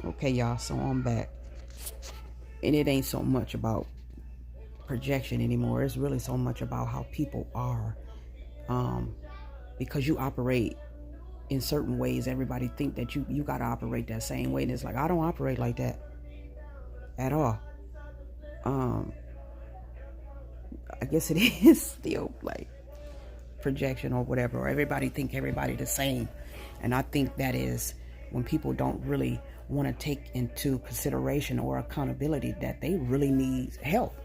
Okay, y'all, so I'm back. And it ain't so much about projection anymore. It's really so much about how people are. Because you operate in certain ways, everybody think that you got to operate that same way. And it's like, I don't operate like that at all. I guess it is still like projection or whatever, or everybody think everybody the same. And I think that is when people don't really want to take into consideration or accountability that they really need help.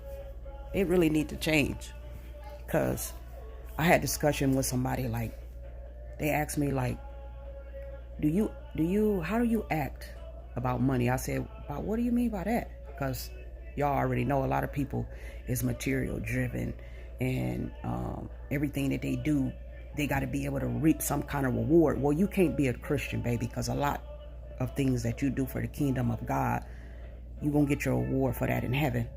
They really need to change. Because I had discussion with somebody, like, they asked me, like, how do you act about money? I said, about what do you mean by that? Because y'all already know a lot of people is material driven, and everything that they do, they got to be able to reap some kind of reward. Well, you can't be a Christian, baby, because a lot of things that you do for the kingdom of God, you're going to get your reward for that in heaven.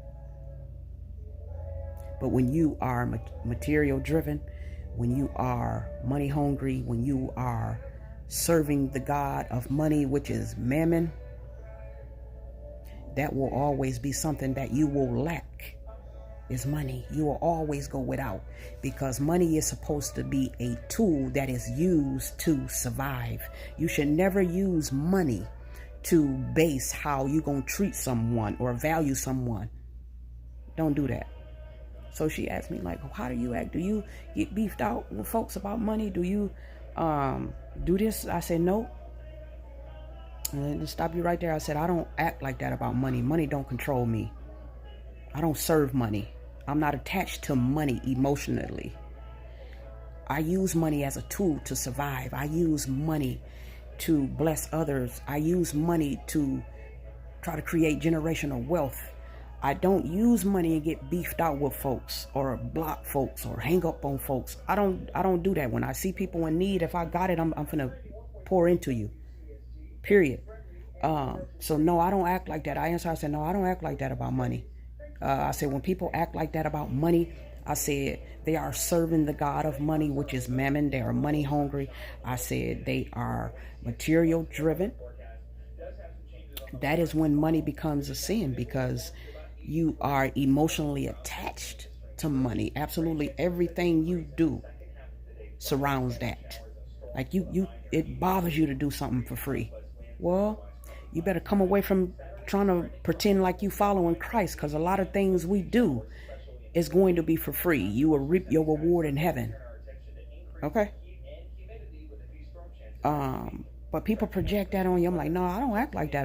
But when you are material driven, when you are money hungry, when you are serving the God of money, which is mammon, that will always be something that you will lack, is money. You will always go without, because money is supposed to be a tool that is used to survive. You should never use money to base how you're going to treat someone or value someone. Don't do that. So she asked me, like, how do you act? Do you get beefed out with folks about money? Do you do this? I said, no. And to stop you right there, I said, I don't act like that about money. Money don't control me. I don't serve money. I'm not attached to money emotionally. I use money as a tool to survive. I use money to bless others. I use money to try to create generational wealth. I don't use money and get beefed out with folks or block folks or hang up on folks. I don't do that. When I see people in need, if I got it, I'm finna pour into you. Period. So no, I don't act like that. I said, no, I don't act like that about money. I said, when people act like that about money, I said, they are serving the God of money, which is mammon. They are money hungry. I said, they are material driven. That is when money becomes a sin, because you are emotionally attached to money. Absolutely everything you do surrounds that. Like it bothers you to do something for free. Well, you better come away from trying to pretend like you following Christ, because a lot of things we do is going to be for free. You will reap your reward in heaven. Okay? But people project that on you. I'm like, no, I don't act like that